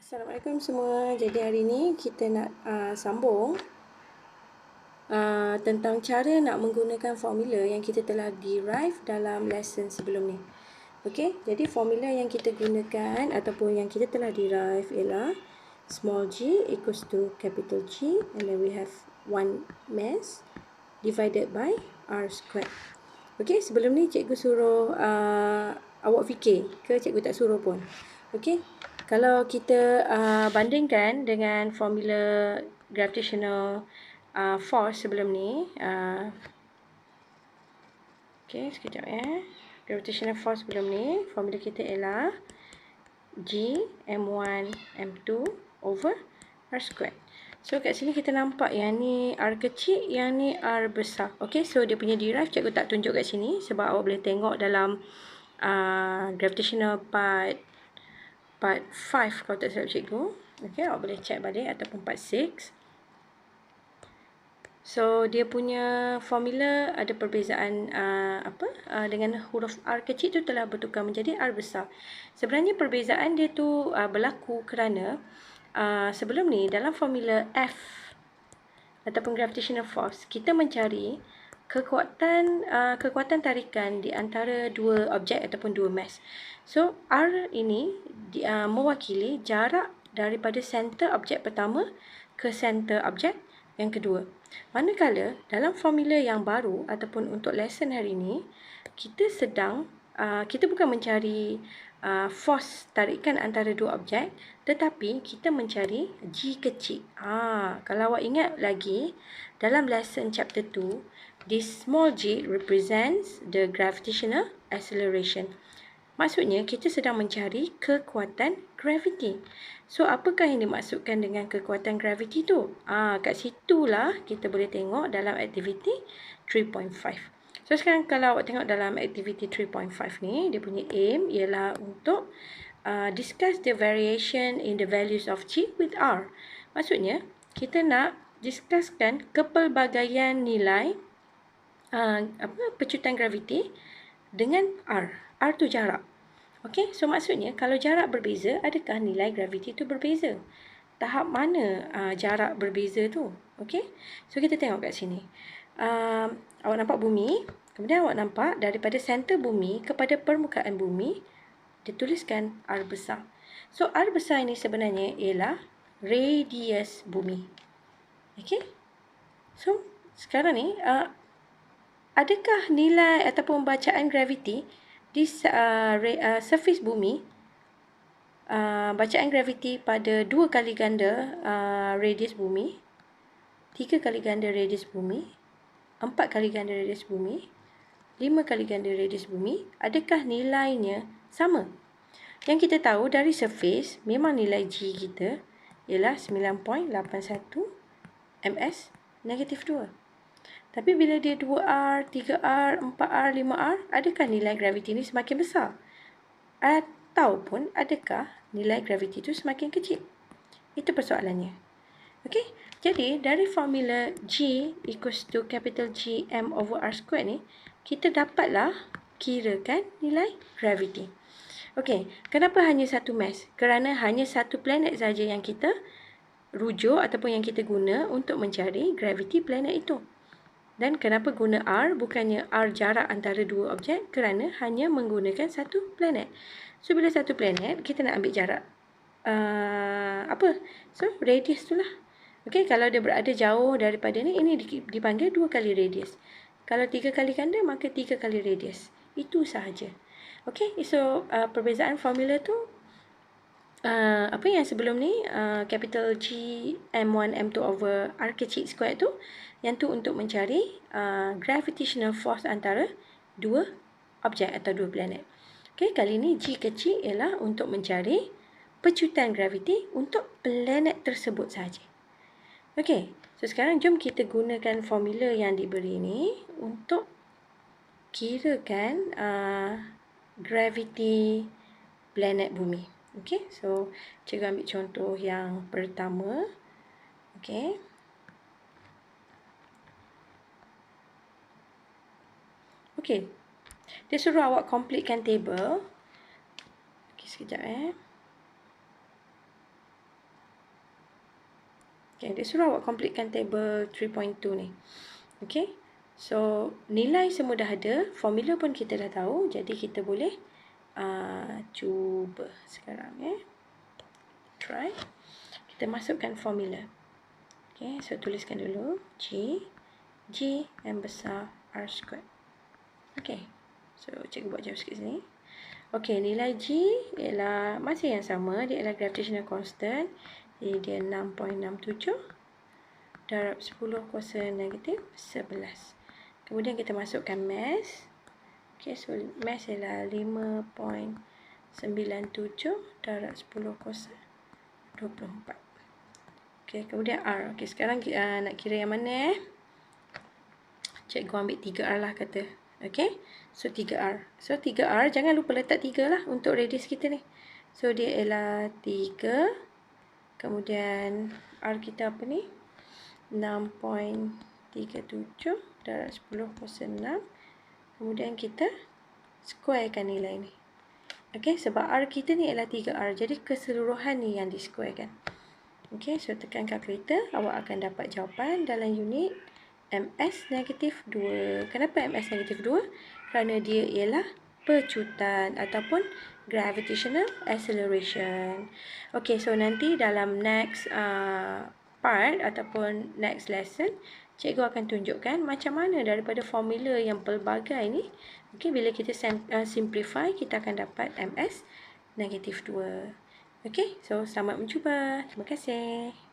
Assalamualaikum semua. Jadi hari ni kita nak sambung tentang cara nak menggunakan formula yang kita telah derive dalam lesson sebelum ni. Okey, jadi formula yang kita gunakan ataupun yang kita telah derive ialah small g equals to capital G, and then we have 1 mass divided by r squared. Okey, sebelum ni cikgu suruh awak fikir ke cikgu tak suruh pun. Okey, kalau kita bandingkan dengan formula gravitational force sebelum ni, okey, sekejap ya. Gravitational force sebelum ni, formula kita ialah G M1 M2 over R squared. So kat sini kita nampak yang ni R kecil, yang ni R besar. Okey, so dia punya derive cikgu tak tunjuk kat sini sebab awak boleh tengok dalam gravitational part 5 kalau tak silap cikgu. Okey, awak boleh check balik ataupun part 6. So dia punya formula ada perbezaan dengan huruf R kecil tu telah bertukar menjadi R besar. Sebenarnya perbezaan dia tu berlaku kerana sebelum ni dalam formula F ataupun gravitational force, kita mencari kekuatan tarikan di antara dua objek ataupun dua mass. So R ini mewakili jarak daripada center objek pertama ke center objek yang kedua. Manakala dalam formula yang baru ataupun untuk lesson hari ini, kita bukan mencari force tarikan antara dua objek, tetapi kita mencari G kecil. Kalau awak ingat lagi, dalam lesson chapter 2, this small g represents the gravitational acceleration. Maksudnya, kita sedang mencari kekuatan graviti. So, apakah yang dimaksudkan dengan kekuatan graviti tu? Kat situlah kita boleh tengok dalam activity 3.5. So, sekarang kalau awak tengok dalam activity 3.5 ni, dia punya aim ialah untuk discuss the variation in the values of G with R. Maksudnya, kita nak discusskan kepelbagaian nilai pecutan graviti dengan R. R tu jarak. Okey, so maksudnya kalau jarak berbeza, adakah nilai graviti tu berbeza? Tahap mana jarak berbeza tu? Okey, so kita tengok kat sini. Awak nampak bumi, kemudian awak nampak daripada center bumi kepada permukaan bumi, dituliskan R besar. So R besar ini sebenarnya ialah radius bumi. Okey, so sekarang ni adakah nilai ataupun bacaan graviti di surface bumi, bacaan graviti pada 2 kali ganda radius bumi, 3 kali ganda radius bumi, 4 kali ganda radius bumi, 5 kali ganda radius bumi, adakah nilainya sama? Yang kita tahu dari surface, memang nilai G kita ialah 9.81 ms negatif 2. Tapi bila dia 2R, 3R, 4R, 5R, adakah nilai graviti ini semakin besar? Ataupun adakah nilai graviti itu semakin kecil? Itu persoalannya. Okey, jadi dari formula G equals to capital G M over R squared ni, kita dapatlah kirakan nilai graviti. Okey, kenapa hanya satu mass? Kerana hanya satu planet saja yang kita rujuk ataupun yang kita guna untuk mencari graviti planet itu. Dan kenapa guna R bukannya R jarak antara dua objek? Kerana hanya menggunakan satu planet. So, bila satu planet, kita nak ambil jarak So, radius tu lah. Okey, kalau dia berada jauh daripada ni, ini dipanggil 2 kali radius. Kalau 3 kali ganda, maka 3 kali radius. Itu sahaja. Okey, so perbezaan formula tu apa yang sebelum ni capital G M1 M2 over R kecil square tu, yang tu untuk mencari gravitational force antara dua objek atau dua planet. Okey, kali ni G kecil ialah untuk mencari pecutan graviti untuk planet tersebut sahaja. Okey, so sekarang jom kita gunakan formula yang diberi ni untuk kirakan graviti planet bumi. Okey, so cikgu ambil contoh yang pertama. Okey. Okey. Dia suruh awak completekan table. Okey, sekejap . Okay, dia suruh awak completekan table 3.2 ni. Okay, so nilai semua dah ada, formula pun kita dah tahu, jadi kita boleh cuba sekarang. Try. Kita masukkan formula. Okay, so tuliskan dulu G yang besar R squared. Okay, so cikgu buat jauh sikit sini. Okay, nilai G ialah masih yang sama, dia ialah gravitational constant. Jadi dia 6.67 darab 10 kuasa negatif 11. Kemudian kita masukkan mass. Okay, so mass ialah 5.97 darab 10 kuasa 24. Okay, kemudian R. Okay, sekarang nak kira yang mana Cikgu ambil 3R lah kata. Okay, so 3R. So 3R, jangan lupa letak 3 lah untuk radius kita ni. So dia ialah 3. Kemudian R kita apa ni? 6.37 darab 10 kuasa 6. Kemudian kita squarekan nilai ni. Okay, sebab R kita ni ialah 3R. Jadi keseluruhan ni yang di-squarekan. Okay, so tekan kalkulator. Awak akan dapat jawapan dalam unit MS negatif 2. Kenapa MS negatif 2? Kerana dia ialah pecutan ataupun gravitational acceleration. Okay, so nanti dalam next part ataupun next lesson, cikgu akan tunjukkan macam mana daripada formula yang pelbagai ni, okay, bila kita simplify, kita akan dapat MS negatif 2. Okay, so selamat mencuba. Terima kasih.